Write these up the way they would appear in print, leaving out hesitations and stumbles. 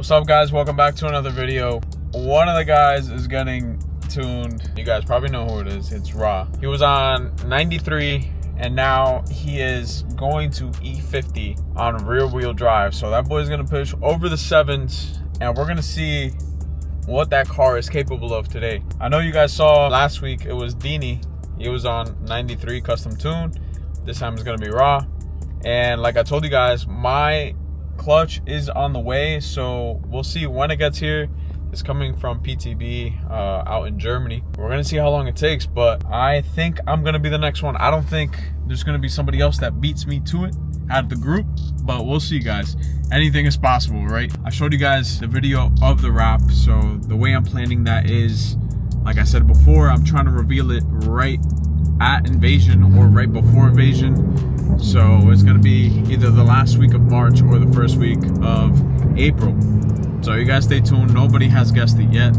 What's up, guys? Welcome back to another video. One of the guys is getting tuned. You guys probably know who it is. It's Raw. He was on 93 and now he is going to E50 on rear wheel drive. So that boy's gonna push over the 7s and we're gonna see what that car is capable of today. I know you guys saw last week it was Dini. He was on 93 custom tune. This time it's gonna be Raw. And like I told you guys, my clutch is on the way, so we'll see when it gets here. It's coming from PTB out in Germany. We're gonna see how long it takes, but I think I'm gonna be the next one. I don't think there's gonna be somebody else that beats me to it out of the group, but we'll see, guys. Anything is possible, right? I showed you guys the video of the wrap, so the way I'm planning that is, like I said before, I'm trying to reveal it right at invasion or right before invasion. So it's gonna be either the last week of March or the first week of April. So you guys stay tuned. Nobody has guessed it yet.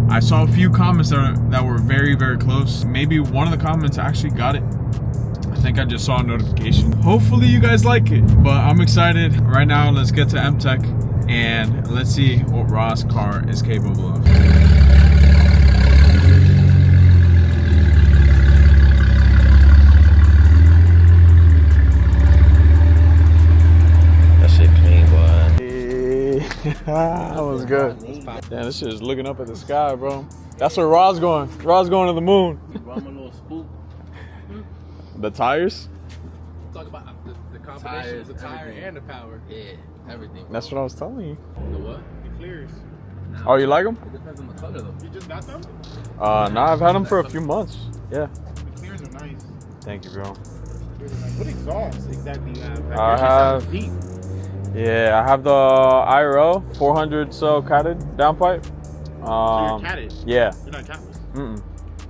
I saw a few comments that were very, very close. Maybe one of the comments actually got it. I think I just saw a notification. Hopefully you guys like it, but I'm excited. Right now, let's get to MTECH and let's see what Raw's car is capable of. That was good. Damn, this shit is looking up at the sky, bro. That's where Raw's going. Raw's going to the moon. The tires? Talk about the combination of the tire and the power. Yeah, everything. Bro. That's what I was telling you. The what? The clears. Oh, you like them? It depends on the color, though. You just got them? Nah, I've had them for a few months. Yeah. The clears are nice. Thank you, bro. What exhaust exactly you have? I have. Yeah, I have the IRL 400 cell catted downpipe. So you're catted? Yeah. You're not catless? Mm-mm.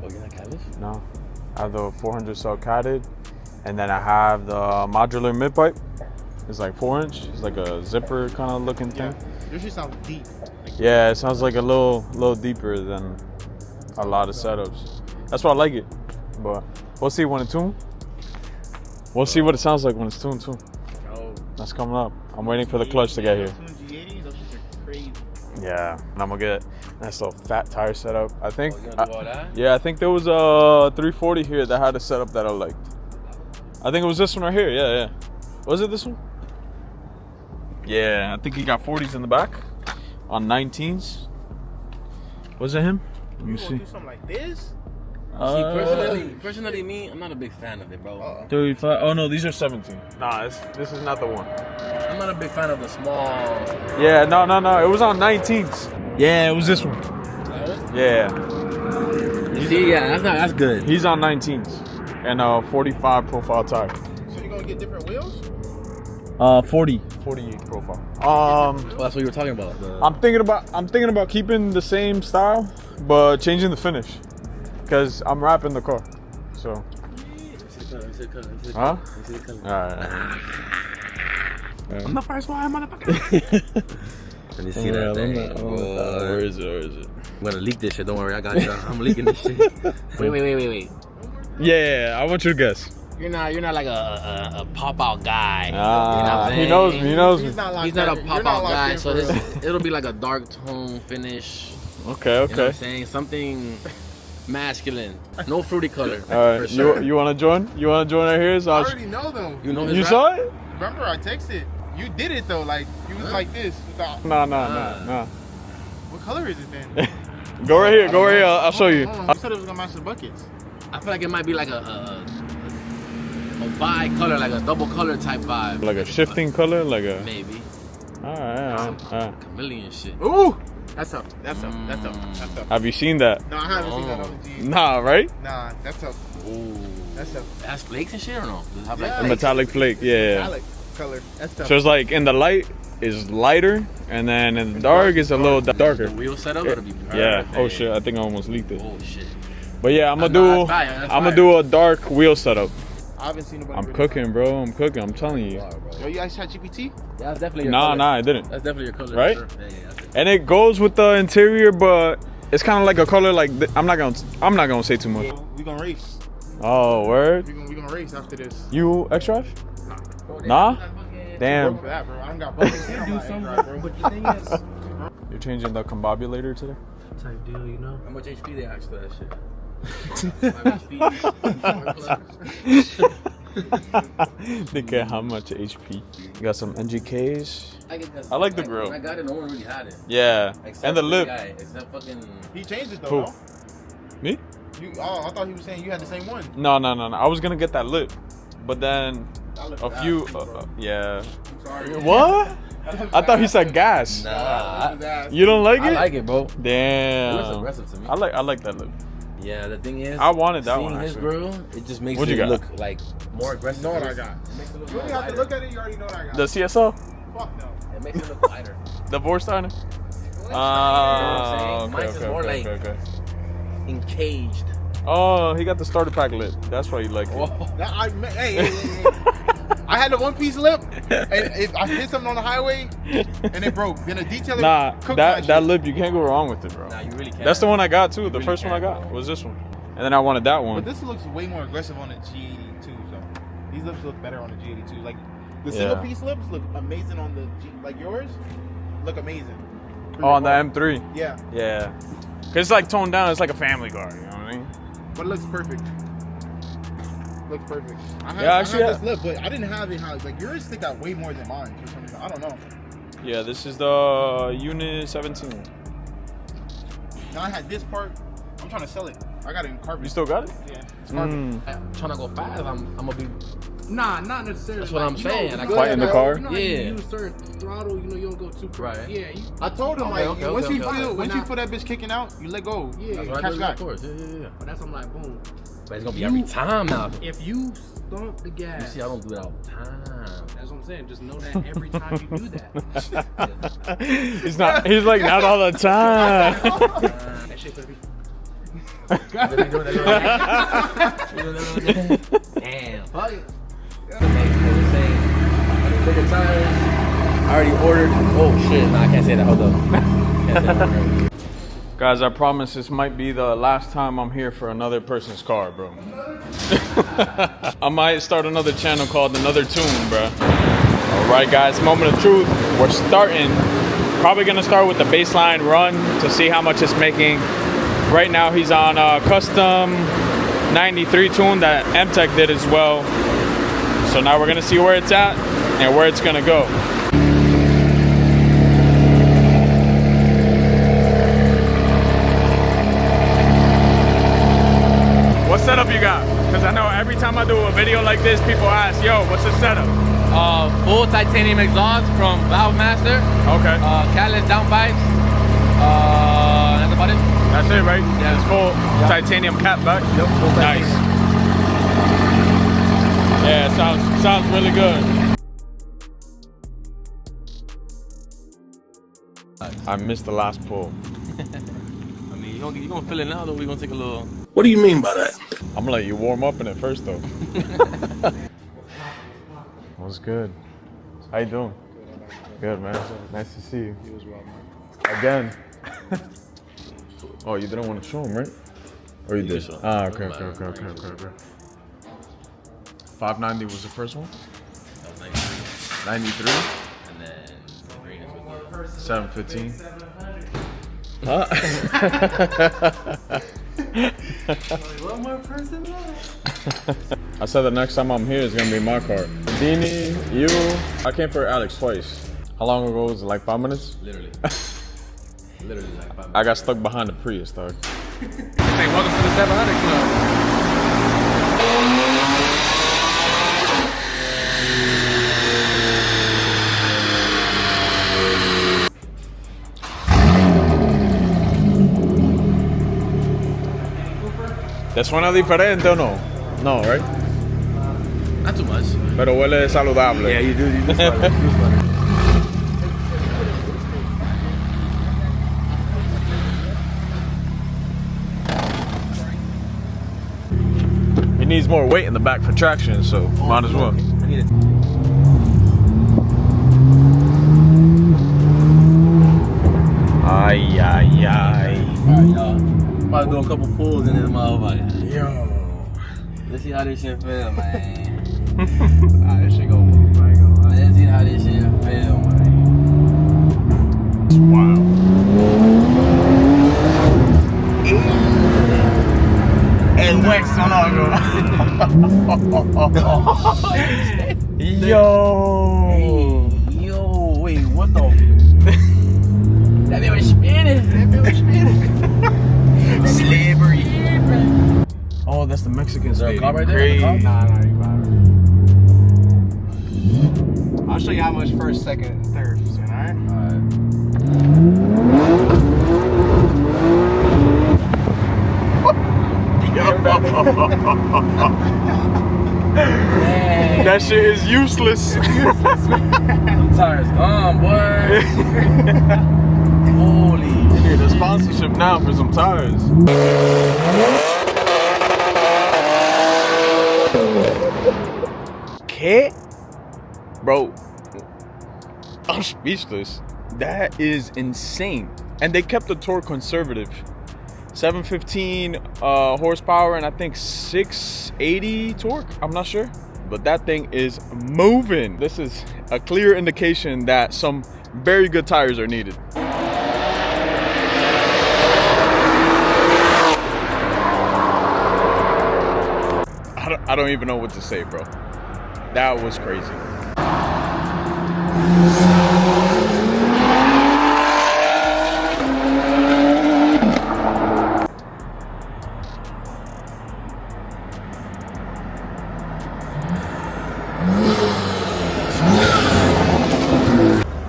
Oh, you're not catless? No. I have the 400 cell catted, and then I have the modular mid-pipe. It's like 4-inch. It's like a zipper kind of looking thing. Yours just sounds deep. Yeah, it sounds like a little deeper than a lot of setups. That's why I like it. But we'll see when it's tuned. We'll see what it sounds like when it's tuned too. That's coming up. I'm waiting for the clutch to get here. G80s, those shits are crazy. Yeah, and I'm gonna get a nice little fat tire setup. I think. Oh, you gonna do all that? Yeah, I think there was a 340 here that had a setup that I liked. I think it was this one right here. Yeah. Was it this one? Yeah, I think he got 40s in the back on 19s. Was it him? Let me see. Do something like this? Personally, me, I'm not a big fan of it, bro. 35. Oh no, these are 17. Nah, this is not the one. I'm not a big fan of the small. Yeah, no. It was on 19s. Yeah, it was this one. Yeah. See, yeah, that's good. He's on 19s and 45 profile tire. So you're gonna get different wheels? 48 profile. Well, that's what you were talking about. I'm thinking about keeping the same style, but changing the finish. Because I'm wrapping the car, so. Huh? Alright. I'm the first one, motherfucker. Let me see that thing. Where is it? I'm gonna leak this shit, don't worry, I got you. I'm leaking this shit. Wait. Yeah, I want you to guess. You're not like a pop-out guy. You know what I'm saying? He knows me. He's not a pop-out guy, so it'll be like a dark tone finish. Okay. You know what I'm saying? Something masculine, no fruity color. All right, sure. you want to join? You want to join right here? So I already know them. You know his You rap? saw it? Remember, I texted. You did it though. Like you was like this. Nah. What color is it then? Go right here. I'll show you. You said it was gonna match the buckets. I feel like it might be like a bi-color, like a double color type vibe. Like a shifting color, like a. Maybe. All right. Chameleon shit. Ooh, that's up. Have you seen that? No, I haven't seen that on the G. Nah, right? Nah, that's up. Ooh. That's up. It has flakes and shit or no? Does it have Yeah. A metallic flake, yeah. Metallic color. That's tough. So it's like in the light is lighter, and then in the dark is a little darker. The wheel setup, it'll be perfect. Yeah. Oh shit! I think I almost leaked it. Oh shit. But yeah, I'm That's gonna do a dark wheel setup. I haven't seen nobody. I'm cooking, bro. I'm telling you. Yo, you guys ChatGPT? Yeah, that's definitely your color. Nah, I didn't. That's definitely your color. Right? For sure. Yeah, that's it. And it goes with the interior, but it's kind of like a color like I'm not gonna say too much. We gonna race. Oh, word. We gonna race after this. You X-Drive? Nah? Damn. For that, bro. I don't got buckets. Do something, but the thing is, You're changing the combobulator today? Type deal, you know? How much HP they asked for that shit? Look at how much HP. You got some NGKs. I like the grill. When I got it, no one really had it. Yeah, Except and the lip. Guy, except fucking... He changed it though. Who? No? Me? I thought he was saying you had the same one. No. I was gonna get that lip, but then a few. Yeah. I'm sorry. What? I thought he said gas. Nah, You don't like it? I like it, bro. Damn. It looks aggressive to me. I like that lip. Yeah, the thing is, I wanted that seeing one, his actually. grill, it just makes What'd it you got? look like more aggressive. You know what I got. It makes it look You only more have to lighter. look at it. You already know what I got. The CSO? Fuck no. It makes it look lighter. The Bootmod3? saying? Okay, Mine's is more like- okay. Encaged. Oh, he got the starter pack lip. That's why you like it. Hey. I had the one-piece lip, and if I hit something on the highway, and it broke. Then a detailer Nah, cooked my that shit. lip, you can't go wrong with it, bro. Nah, you really can't. That's the one I got too. The really first one I can't, got bro. was this one, and then I wanted that But one. this looks way more aggressive on the G80 too. So these lips look better on the G80 too. Like the single-piece lips look amazing on the G. Like yours, look amazing. Oh, on the M3. Yeah, Yeah, cause it's like toned down. It's like a family car. You know what I mean? but it looks perfect. Looks perfect. I Yeah, had this lip, but I didn't have it. How like yours stick out way more than mine for some reason. I don't know. Yeah, this is the Unit 17. Now I had this part. I'm trying to sell it. I got it in carbon. You still got it? Yeah, it's carbon. I'm trying to go fast. I'm gonna be. Nah, not necessarily. That's what I'm saying. I You Fight in the know, car? You know, Yeah. You use certain throttle. You know, you don't go too crazy. Right. Yeah. I told him Okay, like okay, once okay, you okay. feel once But you not- feel that bitch kicking out, you let go. Yeah. That's what I Catch do, back. of course. Yeah. But that's I'm like, boom. But it's gonna be every time now. If you stomp the gas, You see, I don't do it all the time. that's what I'm saying. Just know that every time you do that, He's not. He's like not all the time. that shit gonna be. Damn. Fuck it. Bigger tires. I already ordered. Oh shit! Nah, I can't say that. Hold up. Can't say that. Guys, I promise this might be the last time I'm here for another person's car, bro. I might start another channel called Another Tune, bro. All right, guys, moment of truth. We're starting. Probably gonna start with the baseline run to see how much it's making. Right now, he's on a custom 93 tune that MTECH did as well. So now we're gonna see where it's at and where it's gonna go. What setup you got? Because I know every time I do a video like this, people ask, yo, what's the setup? Full titanium exhaust from Valve Master. Okay. Catalyst downpipes. That's about it. That's it, right? Yeah. It's full titanium cap back? Yep, full Nice. Yeah, it sounds really good. I missed the last pull. I mean, you're gonna feel it now, though. We're gonna take a little. What do you mean by that? I'm gonna let you warm up in it first, though. What's good? How you doing? Good, man. Nice to see you. You as well, man. Again. Oh, you didn't want to show him, right? Or you did? show him. Ah, okay. 590 was the first one? 93? And then the green is with 715. Huh? One more person left. I said the next time I'm here is gonna be my car. Dini, you. I came for Alex twice. How long ago was it? Like 5 minutes? Literally. Literally like 5 minutes. I got stuck behind the Prius, dog. Hey, welcome to the 700 Club. ¿Te suena diferente o no? No, right? Not too much. Pero huele saludable. Yeah, you do. You do smell it. You do smell it. He needs more weight in the back for traction, so might as well. I need it. Ay, ay, ay. Alright, y'all. I'm about to do a couple pulls in this motherfucker. Yo. Let's see how this shit feel, man. This shit gonna move. I ain't gonna lie. Let's see how this shit feel, man. Wow. wet so long ago. Yo. Yo, wait, what the? That bit was spinning. Slippery. Oh, that's the Mexican Is there a stadium. car right there? Crazy. Car? Nah, you fine. I'll show you how much first, second, third. Alright? That shit is useless. Them tires gone, boy. Holy Need a sponsorship now for some tires. Kit? Bro, I'm speechless. That is insane. And they kept the torque conservative. 715 horsepower and I think 680 torque. I'm not sure. But that thing is moving. This is a clear indication that some very good tires are needed. I don't even know what to say, bro. That was crazy.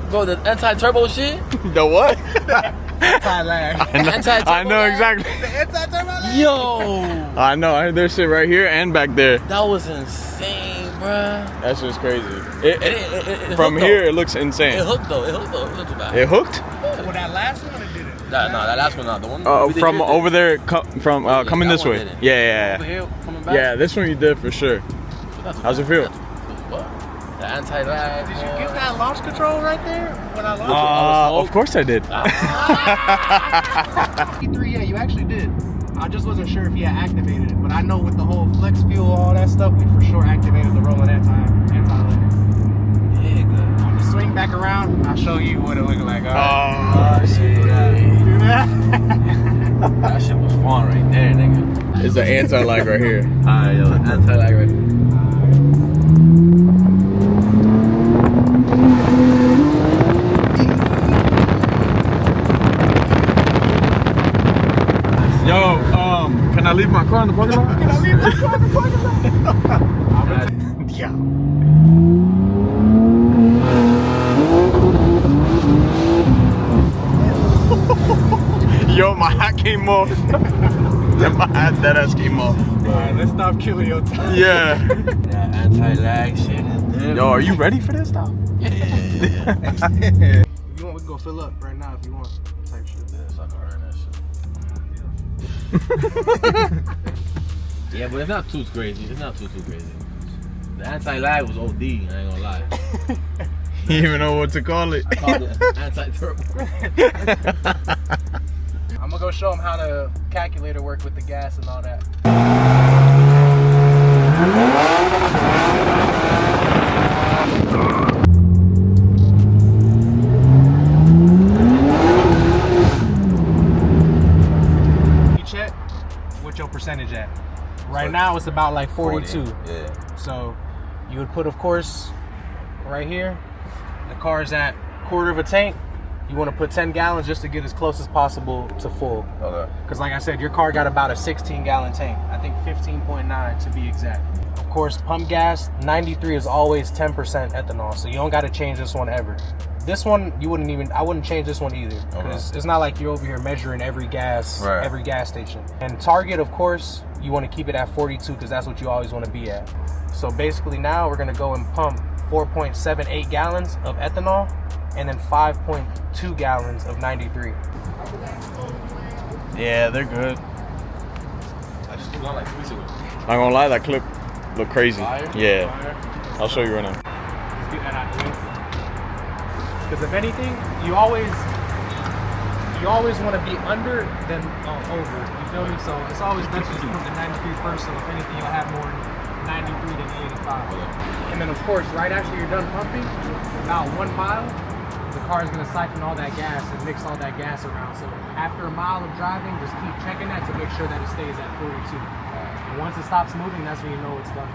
Bro, the anti-turbo shit? The what? Anti-lag. I know exactly. Yo, I know. I heard their shit right here and back there. that was insane, bruh. That's just crazy. It From hooked, here, though. it looks insane. It hooked though. It hooked though. It wasn't too bad. It hooked? Well, that last one, it didn't. No, that last one not. The one we did From here, over there, coming that this one way. didn't. Yeah, Over yeah, here, coming yeah. back. Yeah, this one you did for sure. Not too How's it bad. feel? Not too- What? The anti-lag. Did you get that launch control right there? When I launched Of course I did. it? E3, yeah, you actually did. I just wasn't sure if he had activated it, but I know with the whole flex fuel, all that stuff, we for sure activated the rolling anti-lag. Yeah, good. On the swing back around, I'll show you what it looked like. All Oh, right. shit. That shit was fun right there, nigga. It's the anti-lag right here. Alright, yo, anti-lag right here. Yo, can I leave my car in the parking lot? Can I leave my car in the parking lot? Yeah. Yo, my hat came off. My hat, that ass came off. Alright, let's stop killing your time. Yeah. That anti-lag shit is different. Yo, are you ready for this though? Yeah. If you want, we can go fill up right now if you want. Type shit. Yeah, so I can earn that shit. Yeah, but it's not too crazy. It's not too crazy. The anti-lag was OD, I ain't gonna lie. You even know what to call it. I called it anti-turbo. I'm gonna go show him how the calculator work with the gas and all that. You check what your percentage at. Right now it's about like 42. Yeah. So you would put, of course, right here, the car's at quarter of a tank. You want to put 10 gallons just to get as close as possible to full. Okay. Because like I said, your car got about a 16-gallon tank. I think 15.9 to be exact. Of course, pump gas, 93 is always 10% ethanol. So you don't got to change this one ever. This one, I wouldn't change this one either. Because it's not like you're over here measuring every gas, every gas station. And target, of course, you want to keep it at 42 because that's what you always want to be at. So basically now we're going to go and pump 4.78 gallons of ethanol and then 5.2 gallons of 93. Yeah, they're good. I just put it on like 3 weeks ago. I'm gonna lie, that clip looked crazy. Fire? Yeah. Fire. I'll show you right now. Let's get that out of the way. Because if anything, you always want to be under than over. You feel me? So it's always best just to put the 93 first. So if anything, you'll have more 93 than 85. And then of course, right after you're done pumping, about 1 mile, the car is going to siphon all that gas and mix all that gas around. So after a mile of driving, just keep checking that to make sure that it stays at 42. And once it stops moving, that's when you know it's done.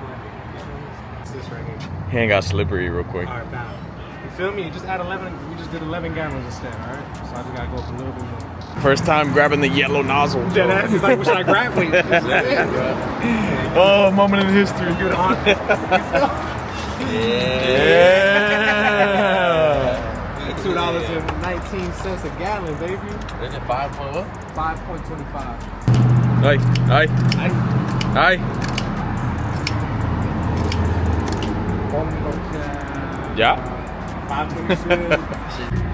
It's this right here. He ain't got slippery real quick. All right, now. You feel me? You just add 11. We just did 11 gallons instead. All right. So I just gotta go up a little bit more. First time grabbing the yellow nozzle. Dead ass. He's like, what should I grab? Wait. Oh, moment in history. Good on. Yeah. $2.19 a gallon, baby. Is it 5 point what? 5.25. Aye. Yeah. 5.26.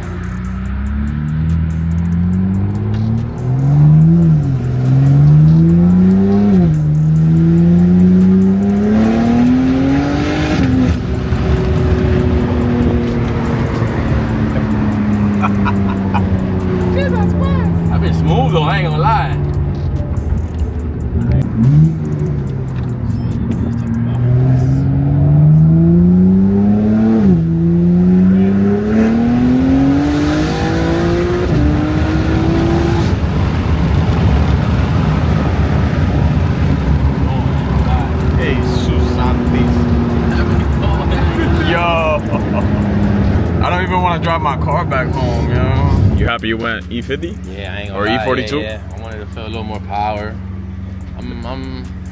I've been smooth though, I ain't gonna lie. I don't even want to drive my car back home, yo. You happy you went E50? Yeah, I ain't gonna or lie. E42? Yeah. I wanted to feel a little more power.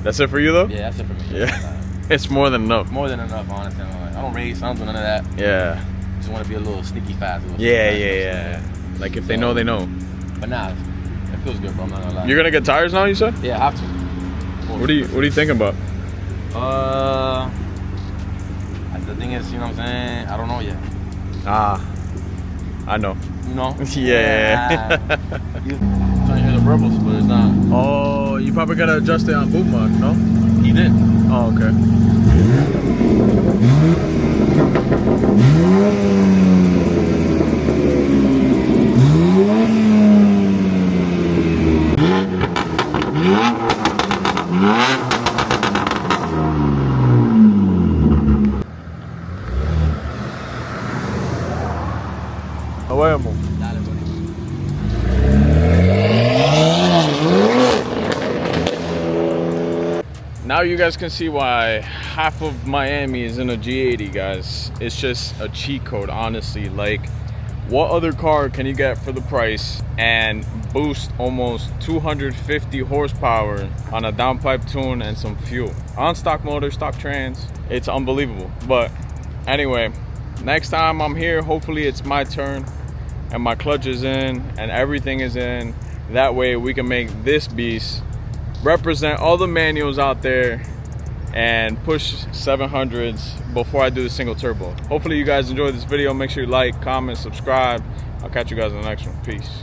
That's it for you though? Yeah, that's it for me. Yeah. It's more than enough. More than enough, honestly. I don't race, I don't do none of that. Yeah. Just want to be a little sneaky fast. Yeah. Like if they know, they know. But nah, it feels good, bro. I'm not gonna lie. You're gonna get tires now, you said? Yeah, I have to. What are you thinking about? The thing is, you know what I'm saying? I don't know yet. I know. You know? Yeah. You're trying to hear the verbals, but it's not. Oh, you probably gotta adjust it on Bootmod, no? He did. Oh, okay. Away, amor. Dale, buddy. Now you guys can see why half of Miami is in a G80, guys. It's just a cheat code, honestly. Like, what other car can you get for the price and boost almost 250 horsepower on a downpipe tune and some fuel? On stock motor, stock trans, it's unbelievable. But anyway, next time I'm here, hopefully it's my turn and my clutch is in and everything is in. That way we can make this beast represent all the manuals out there and push 700s before I do the single turbo. Hopefully you guys enjoyed this video. Make sure you like, comment, subscribe. I'll catch you guys in the next one. Peace.